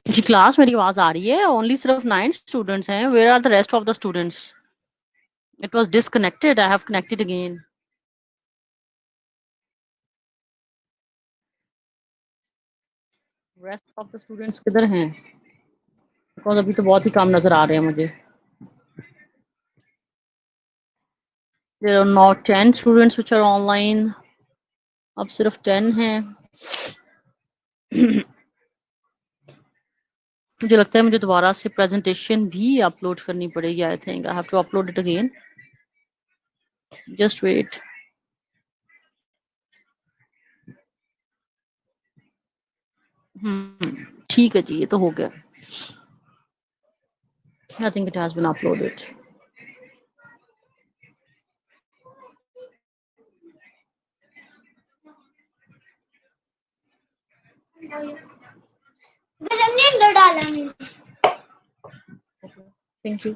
जी class मेरी आवाज आ रही है? ओनली सिर्फ 9 स्टूडेंट्स हैं. Where are the rest of the students? It was disconnected. I have connected again. Rest of the students किधर हैं? बिकॉज अभी तो बहुत ही कम नजर आ रहे हैं मुझे. There are not 10 students which are online. अब सिर्फ 10 हैं. मुझे लगता है मुझे दोबारा से प्रेजेंटेशन भी अपलोड करनी पड़ेगी. I think I have to upload it again. Just wait. ठीक है जी, ये तो हो गया. I think it has been uploaded. Thank you.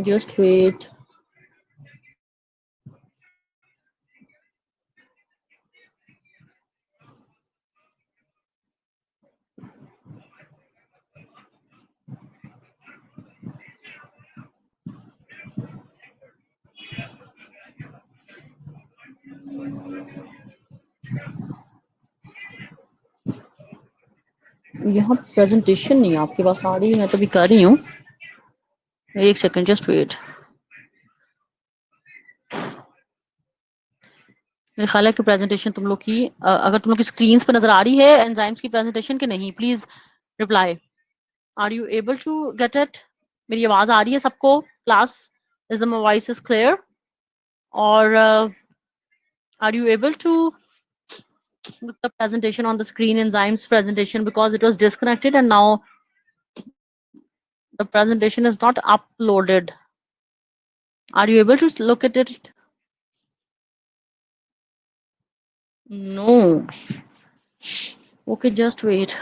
Just wait. यहाँ प्रेजेंटेशन नहीं है आपके पास आ रही है. मैं तो भी कर रही हूँ. एक सेकंड, जस्ट वेट. मेरे ख्याल है कि प्रेजेंटेशन तुम लोग की अगर तुम लोग की स्क्रीन पर नजर आ रही है एंजाइम्स की प्रेजेंटेशन के नहीं, please reply. Are you able to get it? मेरी आवाज आ रही है सबको? Class, is the voice is clear? और are you able to look the presentation on the screen, enzymes presentation, because it was disconnected and now the presentation is not uploaded. Are you able to look at it? No. Okay, just wait.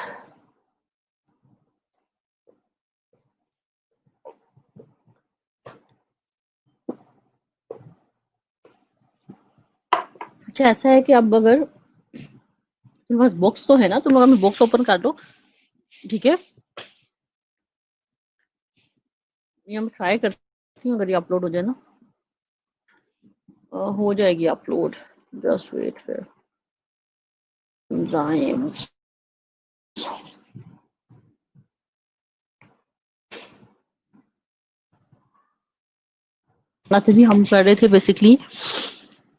अच्छा ऐसा है कि अब अगर तुम्हारे पास books तो है ना, तुम अगर बुक्स ओपन कर दो. ठीक है, ये हम ट्राई करती हूँ. अगर ये अपलोड हो जाए ना, हो जाएगी अपलोड. जस्ट वेट फिर. एंजाइम्स. जी हम कर रहे थे बेसिकली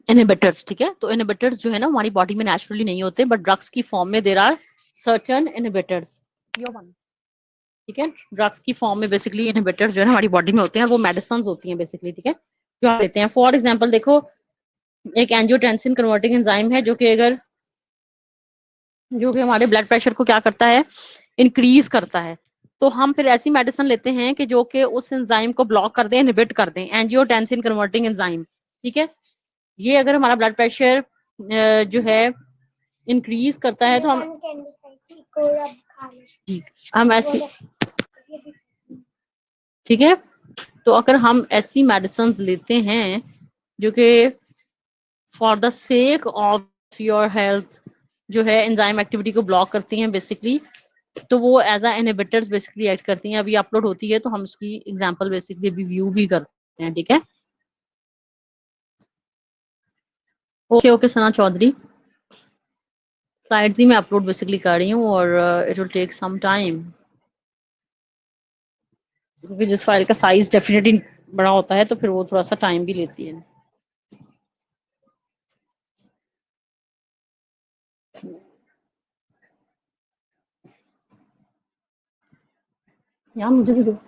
इनहिबिटर्स. ठीक है, तो इनहिबिटर्स जो है ना हमारी बॉडी में नेचुरली नहीं होते, बट ड्रग्स की फॉर्म में देयर आर सर्टेन इनहिबिटर्स. ठीक है, ड्रग्स की फॉर्म में बेसिकली इनहिबिटर्स जो है हमारी बॉडी में होते हैं. वो मेडिसिन होती हैं बेसिकली. ठीक है, जो हम लेते हैं. फॉर एग्जांपल देखो, एक एंजियोटेंसिन कन्वर्टिंग एंजाइम है जो कि हमारे ब्लड प्रेशर को क्या करता है, इंक्रीज करता है. तो हम फिर ऐसी मेडिसिन लेते हैं कि जो कि उस एंजाइम को ब्लॉक कर दें, इनहिबिट कर दें. Angiotensin converting enzyme. ठीक है, ये अगर हमारा ब्लड प्रेशर जो है इंक्रीज करता है तो हम ऐसी. ठीक है, तो अगर हम ऐसी मेडिसिन लेते हैं जो कि for the sake of your health जो है एंजाइम एक्टिविटी को ब्लॉक करती हैं बेसिकली, तो वो as a inhibitors basically act करती हैं. अभी अपलोड होती है तो हम उसकी एग्जांपल बेसिकली अभी व्यू भी करते हैं. ठीक है, okay okay Sana Chaudhary. Slides ही मैं अपलोड बेसिकली कर रही हूँ और it will take some time, क्योंकि जिस फाइल का साइज डेफिनेटली बड़ा होता है तो फिर वो थोड़ा सा टाइम भी लेती है. यहाँ मुझे भी दो.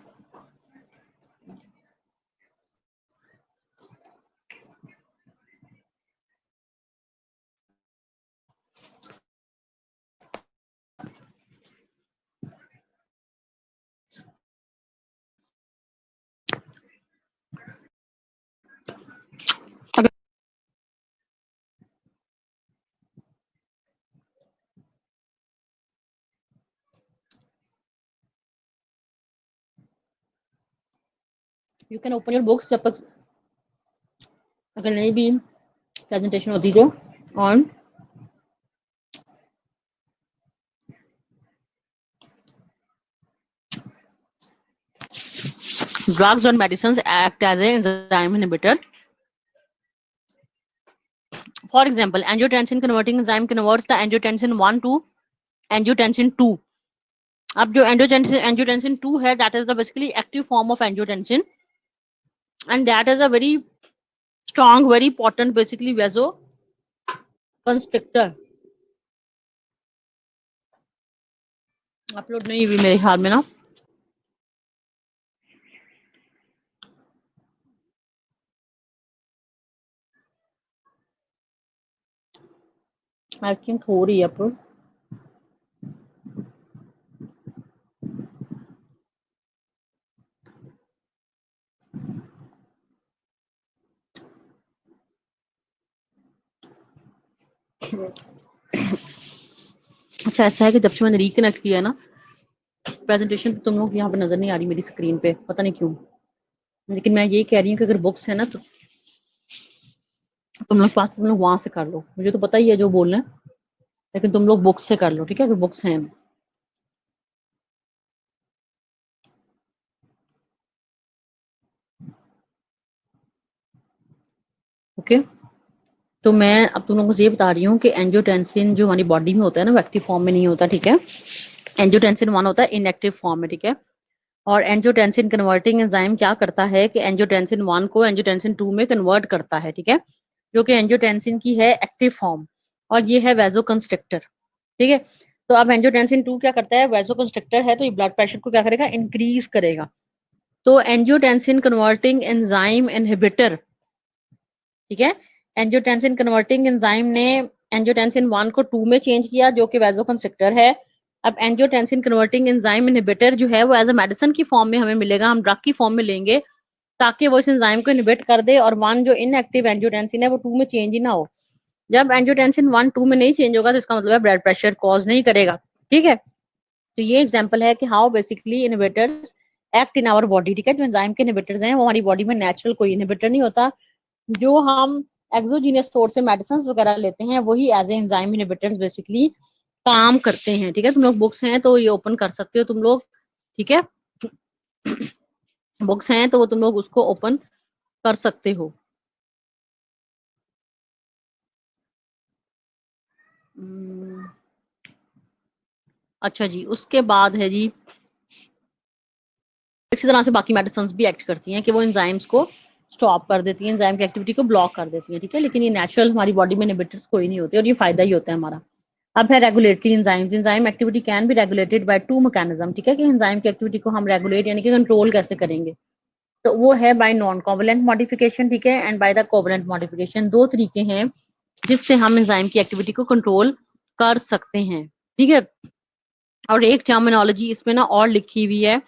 You can open your books जब तक. अगर नहीं भी प्रेजेंटेशन होती जो on drugs or medicines act as an enzyme inhibitor. For example, angiotensin converting enzyme converts the angiotensin 1 to angiotensin 2. अब जो angiotensin 2 है, that is the basically active form of angiotensin, and that is a very strong, very potent basically vasoconstrictor. Upload नहीं हुई मेरे ख्याल में ना. I think हो रही है अपलोड. अच्छा ऐसा है कि जब से मैंने रिकनेक्ट किया है ना, प्रेजेंटेशन तो तुम लोग यहाँ पे नजर नहीं आ रही मेरी स्क्रीन पे, पता नहीं क्यों. लेकिन मैं ये कह रही हूँ कि अगर बुक्स है ना तो तुम लोग पास तुम लोग वहां से कर लो. मुझे तो पता ही है जो बोलना है, लेकिन तुम लोग बुक्स से कर लो, ठीक है, अगर बुक्स हैं. ओके, तो मैं अब तुम लोगों को ये बता रही हूँ कि एंजियोटेंसिन जो हमारी बॉडी में होता है ना, वो एक्टिव फॉर्म में नहीं होता, ठीक है. एंजियोटेंसिन 1 होता है इनएक्टिव फॉर्म में, ठीक है. और एंजियोटेंसिन कन्वर्टिंग एंजाइम क्या करता है कि एंजियोटेंसिन 1 को एंजियोटेंसिन 2 में कन्वर्ट करता है, ठीक है, जो कि एंजियोटेंसिन की है एक्टिव फॉर्म, और ये है वेजोकंस्ट्रिक्टर, ठीक है. तो अब एंजियोटेंसिन 2 क्या करता है, वेजोकंस्ट्रिक्टर है, तो ये ब्लड प्रेशर को क्या करेगा, इंक्रीज करेगा. तो एंजियोटेंसिन कन्वर्टिंग एंजाइम इनहिबिटर, ठीक है, एंजियोटेंसिन कन्वर्टिंग एंजाइम ने एंजियोटेंसिन 1 को 2 में चेंज किया, जो कि वेजोकंस्ट्रिक्टर है. अब एंजियोटेंसिन कन्वर्टिंग एंजाइम इनहिबिटर जो है वो एज अ मेडिसिन की फॉर्म में हमें मिलेगा, हम ड्रग की फॉर्म में लेंगे, ताकि वो इस एंजाइम को इनहिबिट कर दे और 1 जो इनएक्टिव एंजियोटेंसिन है वो 2 में चेंज ही ना हो. जब एंजियोटेंसिन 1 2 में नहीं चेंज होगा तो इसका मतलब है ब्लड प्रेशर कॉज नहीं करेगा, ठीक है. तो ये एग्जांपल है कि how basically inhibitors act in our body, ठीक है. जो एंजाइम के इनहिबिटर्स हैं वो हमारी बॉडी में नेचुरल कोई इनहिबिटर नहीं होता, जो हम एक्सोजीनियस सोर्स से मेडिसिन वगैरह लेते हैं वही as a enzyme inhibitors basically काम करते हैं, ठीक है. तुम लोग बुक्स हैं तो ये ओपन कर सकते हो तुम लोग, ठीक है. बुक्स हैं तो वो तुम लोग उसको ओपन कर सकते हो. अच्छा जी, उसके बाद है जी, इसी तरह से बाकी मेडिसिन भी एक्ट करती हैं कि वो एंजाइम्स को स्टॉप कर देती हैं, एंजाइम की एक्टिविटी को ब्लॉक कर देती हैं, ठीक है. लेकिन ये नेचुरल हमारी बॉडी में इनहिबिटर्स कोई नहीं होते और ये फायदा ही होता है हमारा. अब है regulatory enzymes. Enzyme activity can be regulated bye 2 mechanism, ठीक है, कि एंजाइम की एक्टिविटी को हम रेगुलेट यानी कि कंट्रोल कैसे करेंगे. तो वो है बाय नॉन कोवलेंट मॉडिफिकेशन, ठीक है, and by the covalent modification. दो तरीके हैं जिससे हम एंजाइम की एक्टिविटी को कंट्रोल कर सकते हैं, ठीक है. और एक टर्मिनोलॉजी इसमें ना और लिखी हुई है,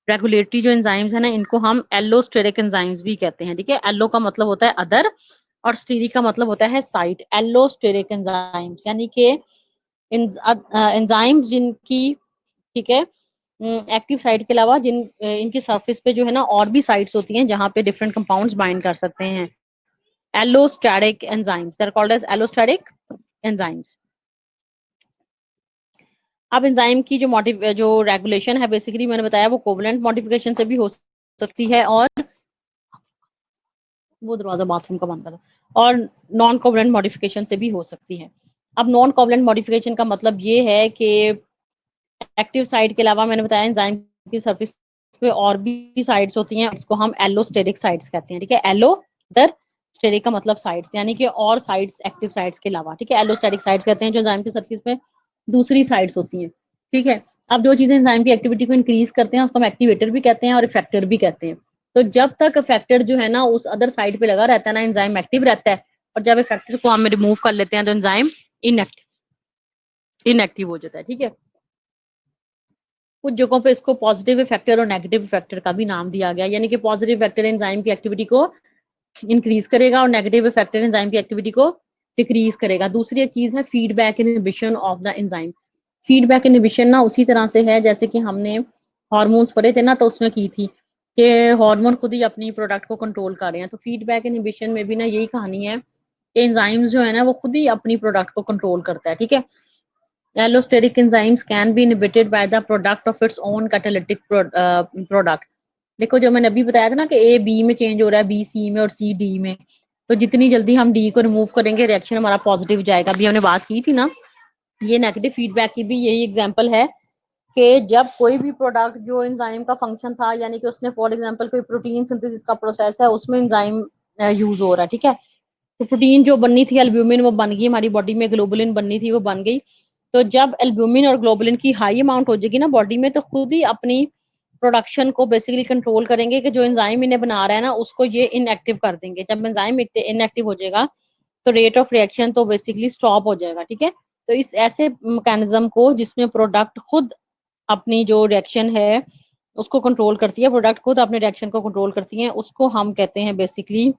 रेगुलेटरी जो एंजाइम्स है ना इनको हम एलोस्टेरिक एंजाइम्स भी कहते हैं, ठीक है. एलो का मतलब होता है अदर और स्टेरिक का मतलब होता है साइट. एलोस्टेरिक एंजाइम्स यानी कि एंजाइम्स जिनकी, ठीक है, एक्टिव साइट के अलावा जिन इनकी सरफेस पे जो है ना और भी साइट्स होती हैं जहाँ पे डिफरेंट कंपाउंड्स बाइंड कर सकते हैं. Allosteric enzymes, they are called as allosteric enzymes. अब एंजाइम की जो रेगुलेशन है बेसिकली मैंने बताया वो कोवलेंट मॉडिफिकेशन से भी हो सकती है, और वो दरवाजा बाथरूम का बंद है, और नॉन कोवलेंट मॉडिफिकेशन से भी हो सकती है. अब नॉन कोवलेंट मॉडिफिकेशन का मतलब ये है कि एक्टिव साइट के अलावा मैंने बताया एंजाइम की सरफेस पे और भी साइट्स होती हैं, इसको हम एलोस्टेरिक साइट्स कहते हैं, ठीक है. एलो दर स्टेरिक का मतलब साइट्स यानी कि और साइट्स एक्टिव साइट्स के अलावा, ठीक है. एलोस्टेरिक साइट्स कहते हैं जो एंजाइम की सरफेस पे दूसरी साइट्स होती हैं, ठीक है. अब जो चीजें एंजाइम की एक्टिविटी को इंक्रीज करते हैं उसको हम एक्टिवेटर भी कहते हैं और इफेक्टर भी कहते हैं. तो जब तक इफेक्टर जो है ना उस अदर साइड पे लगा रहता है ना एंजाइम एक्टिव रहता है, और जब इफेक्टर को हम रिमूव कर लेते हैं तो एंजाइम इनएक्टिव हो जाता है, ठीक है. कुछ जगहों पे इसको पॉजिटिव इफेक्टर और नेगेटिव इफेक्टर का भी नाम दिया गया, यानी कि पॉजिटिव इफेक्टर एंजाइम की एक्टिविटी को इंक्रीज करेगा और नेगेटिव इफेक्टर एंजाइम की एक्टिविटी को डिक्रीज करेगा. दूसरी एक चीज है feedback inhibition of the enzyme. Feedback inhibition ना उसी तरह से है जैसे कि हमने हार्मोन्स पढ़े थे ना, तो उसमें की थी कि हार्मोन खुद ही अपनी प्रोडक्ट को कंट्रोल कर रहे हैं. तो फीडबैक इनहिबिशन में भी ना यही कहानी है एंजाइम्स जो है ना वो खुद ही अपनी प्रोडक्ट को कंट्रोल करता है, ठीक है। Allosteric enzymes can be inhibited by the product of its own catalytic product. देखो जो मैंने अभी बताया था ना कि ए बी में चेंज हो रहा है, बी सी में और सी डी में, तो जितनी जल्दी हम डी को रिमूव करेंगे रिएक्शन हमारा पॉजिटिव जाएगा। अभी हमने बात की थी ना, ये नेगेटिव फीडबैक की भी यही एग्जांपल है कि जब कोई भी प्रोडक्ट जो एंजाइम का फंक्शन था, यानी कि उसने फॉर एग्जांपल कोई प्रोटीन सिंथेसिस का प्रोसेस है उसमें एंजाइम यूज हो रहा है, ठीक है। तो प्रोटीन जो बननी थी एल्ब्यूमिन वो बन गई, हमारी बॉडी में ग्लोबुलिन बननी थी वो बन गई। तो जब एल्ब्यूमिन और ग्लोबुलिन की हाई अमाउंट हो जाएगी ना बॉडी में, तो खुद ही अपनी प्रोडक्शन को बेसिकली कंट्रोल करेंगे कि जो एंजाइम इन्हें बना रहा है ना उसको ये इनएक्टिव कर देंगे। जब एंजाइम इनएक्टिव हो जाएगा तो रेट ऑफ रिएक्शन तो बेसिकली स्टॉप हो जाएगा, ठीक है। तो इस ऐसे मैकेनिज्म को जिसमें प्रोडक्ट खुद अपनी जो रिएक्शन है उसको कंट्रोल करती है, प्रोडक्ट खुद अपने रिएक्शन को कंट्रोल करती है, उसको हम कहते हैं बेसिकली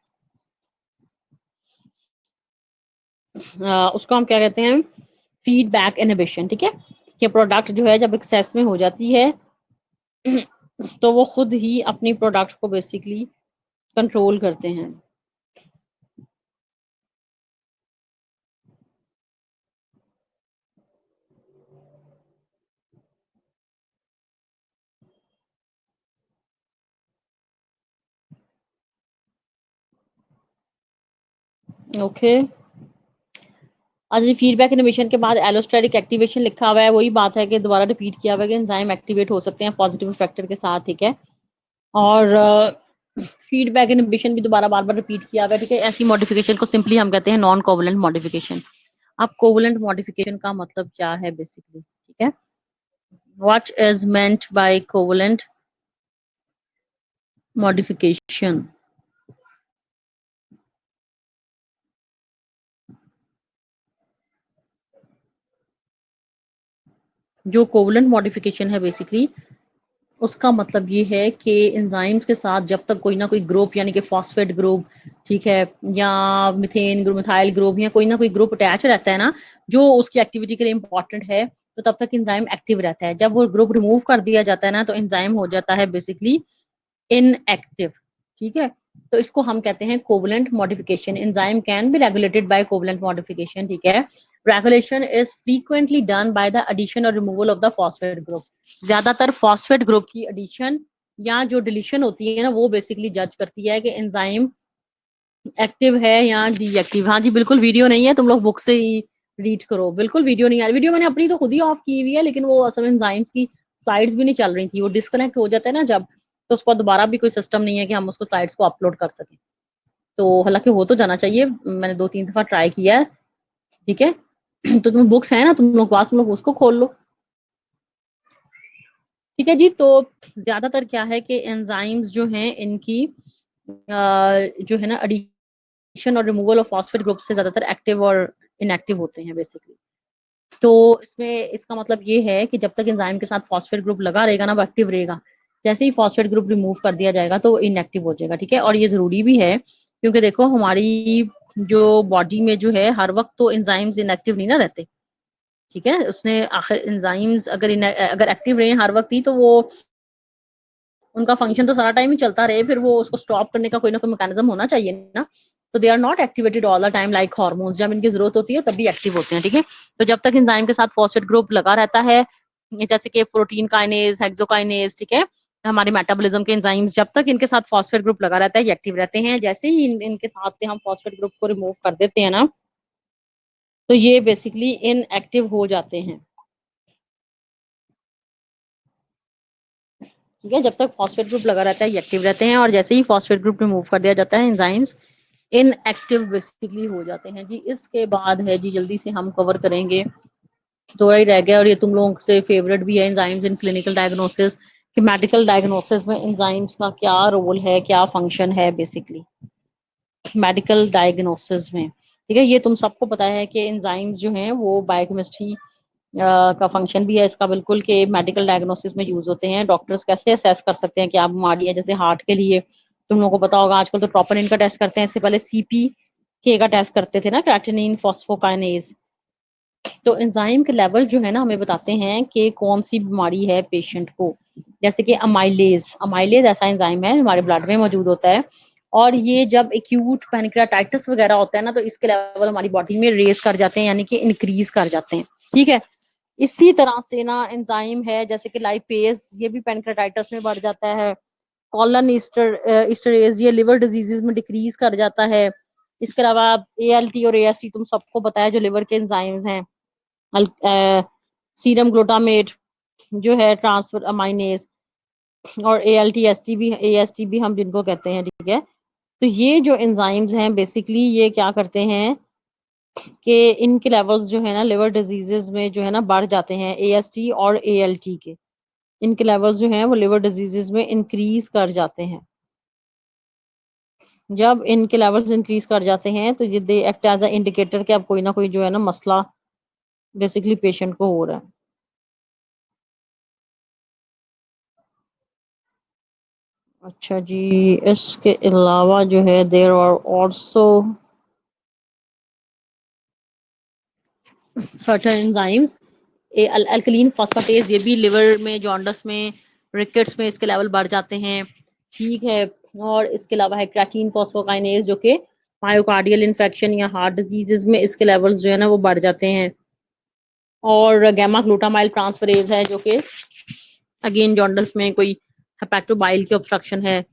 उसको हम क्या कहते हैं, फीडबैक इनहिबिशन, ठीक है। कि प्रोडक्ट जो है जब एक्सेस में हो जाती है तो वो खुद ही अपनी प्रोडक्ट को बेसिकली कंट्रोल करते हैं। ओके, आज ये फीडबैक इनहिबिशन के बाद एलोस्टेरिक एक्टिवेशन लिखा हुआ है, वही बात है कि दोबारा रिपीट किया हुआ है कि एंजाइम एक्टिवेट हो सकते हैं पॉजिटिव फैक्टर के साथ, ठीक है। और फीडबैक इनहिबिशन भी दोबारा बार बार रिपीट किया हुआ है, ठीक है। ऐसी मॉडिफिकेशन को सिंपली हम कहते हैं नॉन कोवलेंट मॉडिफिकेशन। अब कोवलेंट मॉडिफिकेशन का मतलब क्या है बेसिकली, ठीक है। What is meant by covalent modification? जो कोवलेंट मॉडिफिकेशन है बेसिकली उसका मतलब ये है कि एंजाइम्स के साथ जब तक कोई ना कोई ग्रुप यानी कि फॉस्फेट ग्रुप, ठीक है, या मिथेन ग्रुप, मिथाइल ग्रुप, या कोई ना कोई ग्रुप अटैच रहता है ना जो उसकी एक्टिविटी के लिए इंपॉर्टेंट है, तो तब तक एंजाइम एक्टिव रहता है। जब वो ग्रुप रिमूव कर दिया जाता है ना तो एंजाइम हो जाता है बेसिकली इनएक्टिव, ठीक है। तो इसको हम कहते हैं covalent modification. Enzyme can be regulated by covalent modification, ठीक है। Regulation is frequently done by the addition और removal of the phosphate group. ज्यादातर फॉस्फेट ग्रुप की एडिशन या जो डिलीशन होती है ना वो बेसिकली जज करती है कि एंजाइम एक्टिव है या डीएक्टिव। हाँ जी बिल्कुल, वीडियो नहीं है, तुम लोग बुक से ही रीड करो। बिल्कुल वीडियो नहीं आ रही, वीडियो मैंने अपनी तो खुद ही ऑफ की हुई है, लेकिन वो असल में एंजाइम्स की स्लाइड्स भी नहीं चल रही थी, वो डिस्कनेक्ट हो जाता है ना जब, तो उसका दोबारा भी कोई सिस्टम नहीं है कि हम उसको स्लाइड्स को अपलोड कर सकें। तो हालांकि हो तो जाना चाहिए, मैंने 2-3 दफा ट्राई किया है, ठीक है। तो तुम बुक्स है ना तुम लोग पास, तुम लोग उसको खोल लो, ठीक है जी। तो ज्यादातर क्या है कि एंजाइम्स जो हैं इनकी जो है ना एडिशन और रिमूवल ऑफ फॉस्फेट ग्रुप से ज्यादातर एक्टिव और इनएक्टिव होते हैं बेसिकली। तो इसमें इसका मतलब ये है कि जब तक एंजाइम के साथ फॉस्फेट ग्रुप लगा रहेगा ना वो एक्टिव रहेगा। जैसे ही फॉस्फेट ग्रुप रिमूव कर दिया जाएगा तो इनएक्टिव हो जाएगा, ठीक है। और ये जरूरी भी है क्योंकि देखो हमारी जो बॉडी में जो है हर वक्त तो एंजाइम्स इनएक्टिव नहीं ना रहते, ठीक है। उसने आखिर एंजाइम्स अगर एक्टिव रहे हर वक्त ही तो वो उनका फंक्शन तो सारा टाइम ही चलता रहे, फिर वो उसको स्टॉप करने का कोई ना कोई मैकेनिज्म होना चाहिए ना। तो they are not activated all the time like hormones, जब इनकी जरूरत होती है तभी एक्टिव होते हैं, ठीक है। तो जब तक एंजाइम के साथ फॉस्फेट ग्रुप लगा रहता है, जैसे कि प्रोटीन काइनेज, हेक्सोकाइनेज, ठीक है, हमारे मेटाबॉलिज्म के एंजाइम्स, जब तक इनके साथ फॉस्फेट ग्रुप लगा रहता है ये एक्टिव रहते हैं। जैसे ही इनके साथ से हम फॉस्फेट ग्रुप को रिमूव कर देते हैं ना तो ये बेसिकली इनएक्टिव हो जाते हैं, ठीक है। जब तक फॉस्फेट ग्रुप लगा रहता है ये एक्टिव रहते हैं, और जैसे ही फॉस्फेट ग्रुप रिमूव कर दिया जाता है एंजाइम्स इनएक्टिव बेसिकली हो जाते हैं जी। इसके बाद है जी, जल्दी से हम कवर करेंगे, थोड़ा ही रह गया, और ये तुम लोगों से फेवरेट भी है, एंजाइम्स इन क्लिनिकल डायग्नोसिस, कि मेडिकल डायग्नोसिस में एंजाइम्स का क्या रोल है, क्या फंक्शन है बेसिकली मेडिकल डायग्नोसिस में, ठीक है। ये तुम सबको पता है कि एंजाइम्स जो हैं वो बायोकेमिस्ट्री का फंक्शन भी है इसका बिल्कुल, के मेडिकल डायग्नोसिस में यूज होते हैं। डॉक्टर्स कैसे असेस कर सकते हैं क्या बीमारी है, जैसे हार्ट के लिए तुम लोगों को पता होगा आजकल तो ट्रोपोनिन का टेस्ट करते हैं, इससे पहले सीपी के का टेस्ट करते थे ना, क्रेटिनिन फॉस्फोकाइनेज। तो एंजाइम के लेवल जो है ना हमें बताते हैं कि कौन सी बीमारी है पेशेंट को। जैसे कि अमाइलेज, अमाइलेज ऐसा एंजाइम है हमारे ब्लड में मौजूद होता है, और ये जब एक्यूट पैनक्रियाटाइटिस वगैरह होता है ना, तो इसके लेवल हमारी बॉडी में रेस कर जाते हैं, यानी कि इंक्रीज कर जाते हैं। ठीक है, इसी तरह से ना एंजाइम है जैसे कि लाइपेज, ये भी पैनक्रियाटाइटिस में बढ़ जाता है। कॉलन ईस्टरेज, ये लिवर डिजीजेज में डिक्रीज कर जाता है। इसके अलावा एएलटी और एएसटी तुम सबको बताया जो लिवर के एंजाइम्स हैं। सीरम ग्लूटामेट जो है ट्रांसफर अमाइनेज, और एएलटी एसटी भी, एएसटी भी हम जिनको कहते हैं। ठीक है, तो ये जो एंजाइम्स हैं बेसिकली ये क्या करते हैं कि इनके लेवल्स जो है ना लिवर डिजीजेस में जो है ना बढ़ जाते हैं, एएसटी और एएलटी के, इनके लेवल्स जो हैं वो लिवर डिजीजेस में इंक्रीज कर जाते हैं। जब इनके लेवल्स इंक्रीज कर जाते हैं तो ये they act as a indicator कि अब कोई ना कोई जो है ना मसला बेसिकली पेशेंट को हो रहा है। अच्छा जी, इसके अलावा जो है there are also certain enzymes, alkaline phosphatase, ये भी लिवर में, जॉन्डस में, रिकेट्स में इसके लेवल बढ़ जाते हैं। ठीक है, और इसके अलावा है क्रेटीन फॉस्फोकाइनेज जो कि मायोकार्डियल इन्फेक्शन या हार्ट डिजीजेज में इसके लेवल्स जो है ना वो बढ़ जाते हैं। और गैमा ग्लूटामाइल ट्रांसफरेज है जो कि अगेन जॉन्डस में कोई हेपेटोबाइल की ऑब्स्ट्रक्शन है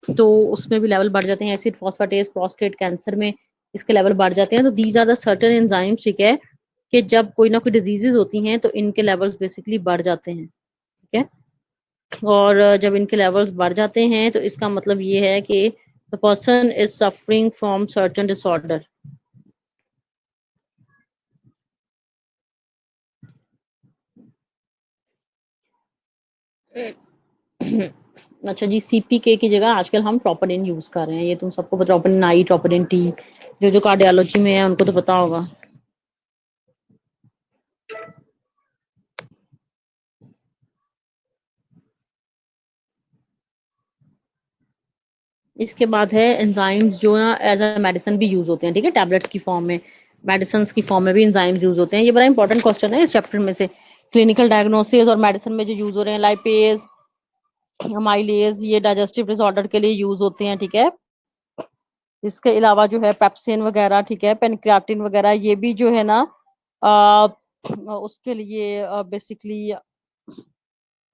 तो उसमें भी लेवल बढ़ जाते हैं। एसिड फॉस्फेटेज प्रोस्टेट कैंसर में इसके लेवल बढ़ जाते हैं। तो these are the certain enzymes, ठीक है, कि जब कोई ना कोई डिजीजेज होती हैं तो इनके लेवल्स बेसिकली बढ़ जाते हैं। ठीक है, और जब इनके लेवल्स बढ़ जाते हैं तो इसका मतलब ये है कि the person is suffering from certain disorder. अच्छा जी, सीपीके की जगह आजकल हम ट्रोपोनिन यूज कर रहे हैं, ये तुम सबको पता, ट्रोपोनिन आई, ट्रोपोनिन टी, जो कार्डियोलॉजी में है उनको तो पता होगा। इसके बाद है एंजाइम्स जो ना एज अ मेडिसिन भी यूज होते हैं। ठीक है, टैबलेट्स की फॉर्म में, मेडिसिन की फॉर्म में भी एंजाइम्स यूज होते हैं। ये बड़ा इंपॉर्टेंट क्वेश्चन है इस चैप्टर में से। क्लिनिकल डायग्नोसिस और मेडिसिन में जो यूज हो रहे हैं, लाइपेज, अमाइलेज, ये डाइजेस्टिव डिसऑर्डर के लिए यूज होते हैं। ठीक है, इसके अलावा जो है पेप्सिन वगैरह, ठीक है, पेनक्रियाटिन वगैरह, ये भी जो है ना आ, उसके लिए बेसिकली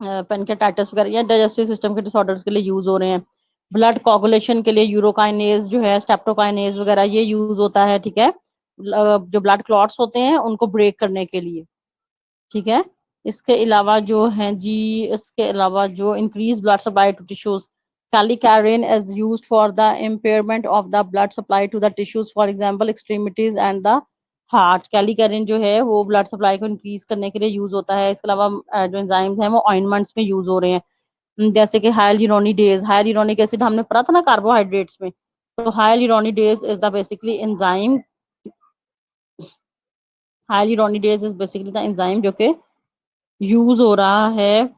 पेनक्रियाटाइटिस वगैरह या डाइजेस्टिव सिस्टम के डिसऑर्डर्स के लिए यूज हो रहे हैं। ब्लड कोगुलेशन के लिए यूरोकाइनेज जो है, स्टेप्टोकाइनेज वगैरह ये यूज होता है। ठीक है, जो ब्लड क्लॉट्स होते हैं उनको ब्रेक करने के लिए। ठीक है, इसके अलावा जो है जी, इसके अलावा जो increase blood supply to tissues, kallikrein is used for the impairment of the blood supply to the tissues, for example extremities and the heart. Kallikrein जो है वो ब्लड सप्लाई को इंक्रीज करने के लिए यूज होता है। इसके अलावा जो एंजाइम्स हैं वो ऑइंटमेंट्स में यूज हो रहे हैं। जैसे कि हाइलुरोनिडेज, हाइलुरोनिक एसिड हमने पढ़ा था ना कार्बोहाइड्रेट्स में, तो hyaluronidase is the basically enzyme, hyaluronidase is basically the enzyme जो कि यूज हो रहा है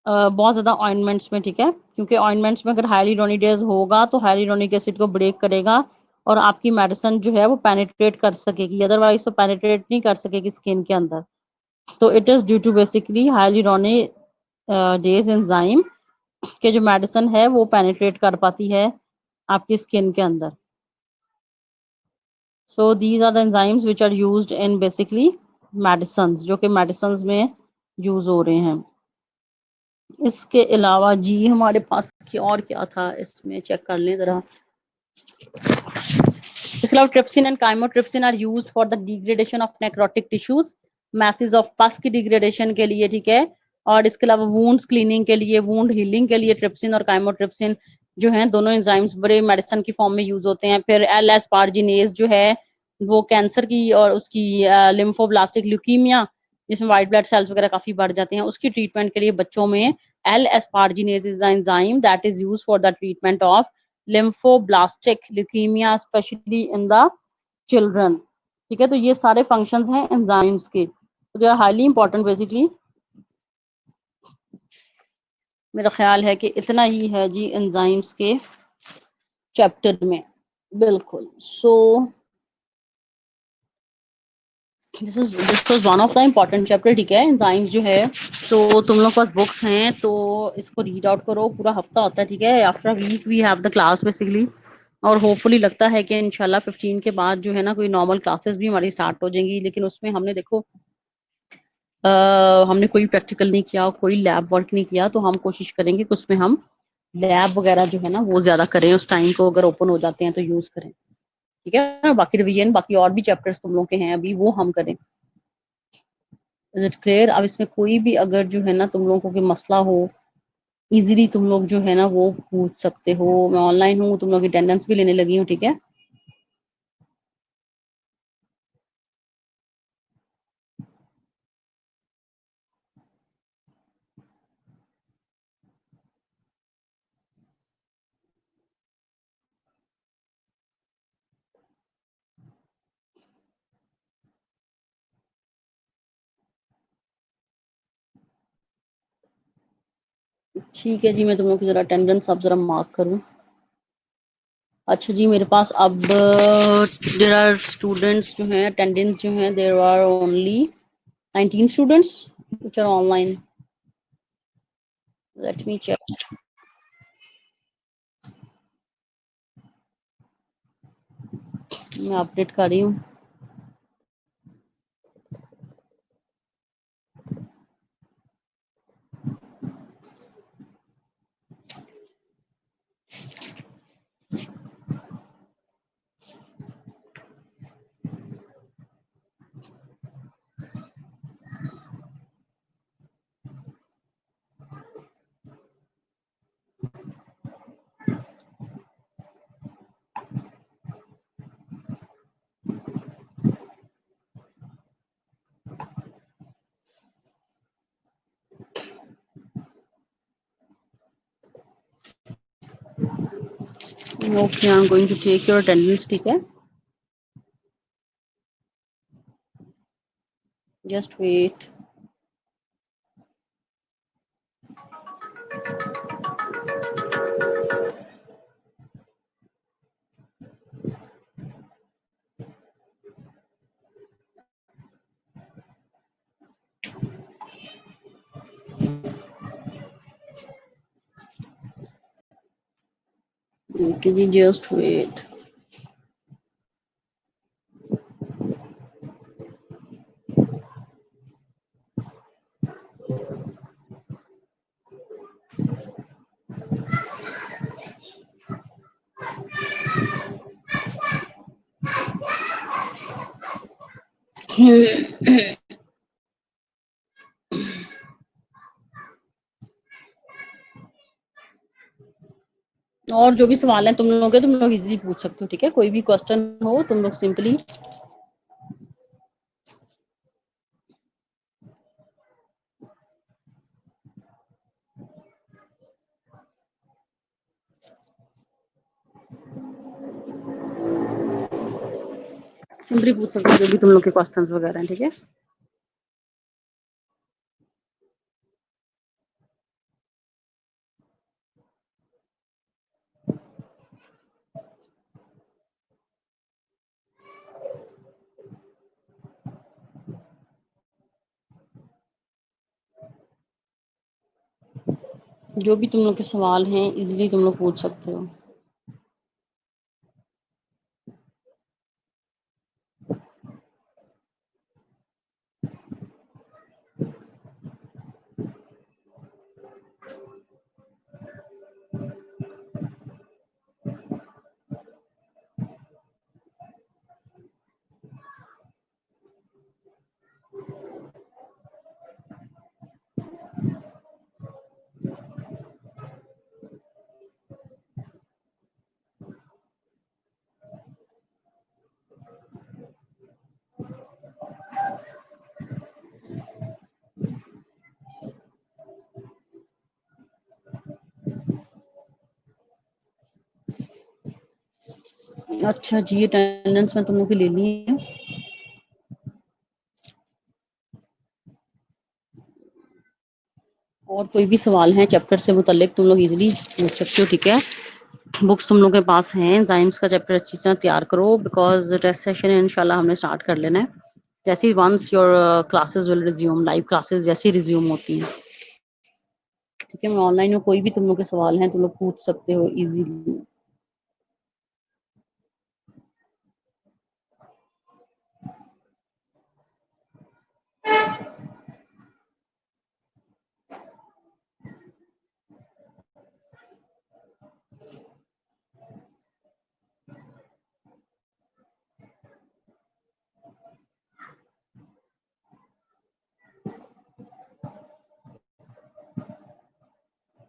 बहुत ज्यादा ऑइंटमेंट्स में। ठीक है, क्योंकि ऑइंटमेंट्स में अगर हाइलुरोनिडेज होगा तो हाइलुरोनिक एसिड को ब्रेक करेगा और आपकी मेडिसिन जो है वो पेनिट्रेट कर सकेगी, अदरवाइज तो पेनिट्रेट नहीं कर सकेगी स्किन के अंदर। तो it is due to basically hyaluronidase enzyme के जो मेडिसिन है वो पेनिट्रेट कर पाती है आपकी स्किन के अंदर। So these are the enzymes which are used in basically medicines, जो कि मेडिसिन्स में यूज हो रहे हैं। इसके अलावा जी हमारे पास और क्या था इसमें, चेक कर लें जरा। इसके अलावा trypsin and chymotrypsin are used for the degradation of necrotic tissues, message of pus की डिग्रेडेशन के लिए। ठीक है, और इसके अलावा वुंड्स क्लीनिंग के लिए, वुंड हीलिंग के लिए ट्रिप्सिन और काइमोट्रिप्सिन जो हैं दोनों एंजाइम्स बड़े मेडिसिन की फॉर्म में यूज होते हैं। फिर एल एस्पार्जिनेज जो है वो कैंसर की और उसकी लिम्फोब्लास्टिक ल्यूकीमिया जिसमें व्हाइट ब्लड सेल्स वगैरह काफी बढ़ जाते हैं, उसकी ट्रीटमेंट के लिए बच्चों में L asparaginase is the enzyme that is used for the treatment of lymphoblastic leukaemia especially in the children. ठीक है, तो ये सारे फंक्शंस हैं एंजाइम्स के, तो they are highly important basically. मेरा ख्याल है कि इतना ही है जी एंजाइम्स के चैप्टर में। बिल्कुल, so this was one of the important chapter, ठीक है, एंजाइम्स जो है। तो तुम लोग पास बुक्स हैं तो इसको रीड आउट करो, पूरा हफ्ता होता है, ठीक है, after week we have the class basically. और होपफुली लगता है कि इंशाल्लाह 15 के बाद जो है ना कोई नॉर्मल क्लासेस भी हमारी स्टार्ट हो जाएंगी, लेकिन उसमें हमने देखो हमने कोई प्रैक्टिकल नहीं किया, कोई लैब वर्क नहीं किया, तो हम कोशिश करेंगे कि उसमें हम लैब वगैरह जो है ना वो ज्यादा करें, उस टाइम को अगर ओपन हो जाते हैं तो यूज करें, ठीक है। बाकी रिवीजन, बाकी और भी चैप्टर्स तुम लोग के हैं अभी, वो हम करें। Is it clear? अब इसमें कोई भी अगर जो है ना तुम लोगों को कोई मसला हो, इजीली तुम लोग जो है ना वो पूछ सकते हो। मैं ऑनलाइन हूँ, तुम लोग अटेंडेंस भी लेने लगी हूँ, ठीक है। ठीक है जी, मैं तुम लोग की जरा अटेंडेंस अब जरा मार्क करूँ। अच्छा जी, मेरे पास अब देयर आर स्टूडेंट्स जो हैं, अटेंडेंस जो हैं, there are only 19 students which are online. Let me check. मैं अपडेट कर रही हूँ। Okay, I am going to take your attendance, ठीक है, जस्ट वेट। ओके जी, जस्ट वेट। और जो भी सवाल है तुम लोग इजीली पूछ सकते हो, ठीक है। कोई भी क्वेश्चन हो तुम लोग सिंपली पूछ सकते हो, जो भी तुम लोग के क्वेश्चंस वगैरह हैं, ठीक है। जो भी तुम लोग के सवाल हैं इजीली तुम लोग पूछ सकते हो। अच्छा जी, अटेंडेंस में तुम लोग की ले ली है। और कोई भी सवाल है चैप्टर से मुतल्लिक तुम लोग इजीली पूछ सकते हो, ठीक है। बुक्स तुम लोग के पास हैं, एंजाइम्स का चैप्टर अच्छी तरह तैयार करो, बिकॉज टेस्ट सेशन इंशाल्लाह हमने स्टार्ट कर लेना है। जैसे ही once your classes will resume, live classes जैसे रिज्यूम होती हैं, ठीक है। मैं ऑनलाइन में कोई भी तुम लोग के सवाल हैं तुम लोग पूछ सकते हो इजीली।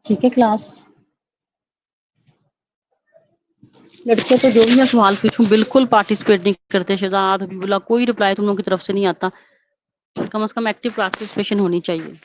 ठीक है क्लास, लड़के तो जो भी मैं सवाल पूछूं बिल्कुल पार्टिसिपेट नहीं करते। शहजाद, हबीबुल्ला, कोई रिप्लाई तुम लोगों की तरफ से नहीं आता। कम से कम एक्टिव पार्टिसिपेशन होनी चाहिए।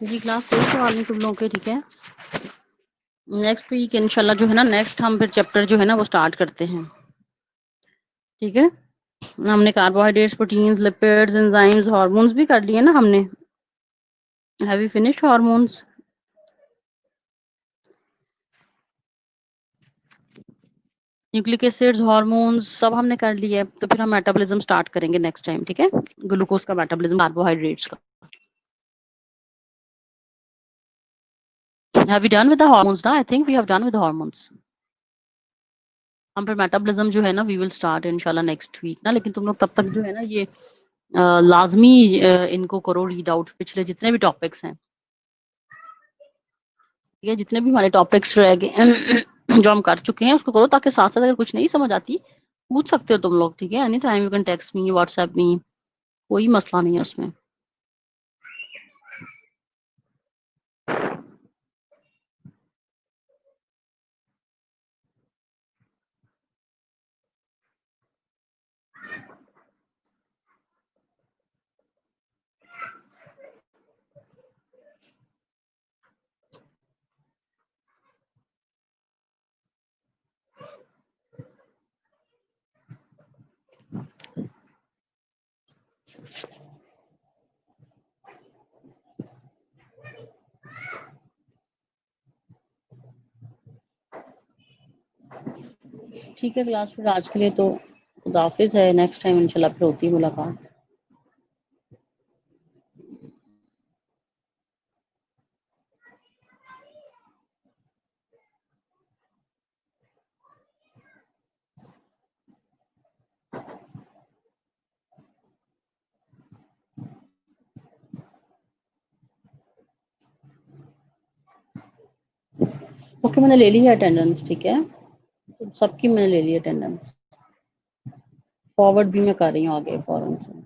जी क्लास, कोई सवाल नहीं तुम लोगों के, ठीक है। नेक्स्ट वीक इंशाल्लाह जो है ना, नेक्स्ट हम फिर चैप्टर जो है ना वो स्टार्ट करते हैं, ठीक है। हमने carbohydrates, proteins, lipids, enzymes, hormones भी कर लिए ना हमने। Have you finished hormones? Nucleic acids, hormones सब हमने कर लिया है। तो फिर हम मेटाबॉलिज्म स्टार्ट करेंगे नेक्स्ट टाइम, ठीक है। ग्लूकोज का मेटाबॉलिज्म, कार्बोहाइड्रेट्स का। Have you done with the hormones ना? I think we have done with hormones. हम फिर मेटाबॉलिज्म जो है ना वी विल स्टार्ट इंशाल्लाह नेक्स्ट वीक ना। लेकिन तुम लोग तब तक जो है ना ये लाजमी इनको करो रीड आउट, पिछले जितने भी टॉपिक्स हैं, ठीक है। जितने भी हमारे टॉपिक्स रह गए जो हम कर चुके हैं उसको करो, ताकि साथ साथ अगर कुछ नहीं समझ आती पूछ सकते हो तुम लोग, ठीक है। Any time you can text me, WhatsApp me, कोई मसला नहीं है उसमें। ठीक है क्लास, फिर आज के लिए तो खुदा हाफिज है। नेक्स्ट टाइम इंशाल्लाह फिर होती है मुलाकात। ओके, मैंने ले ली है अटेंडेंस, ठीक है। सबकी मैंने ले ली अटेंडेंस। फॉरवर्ड भी मैं कर रही हूँ आगे फॉरन से।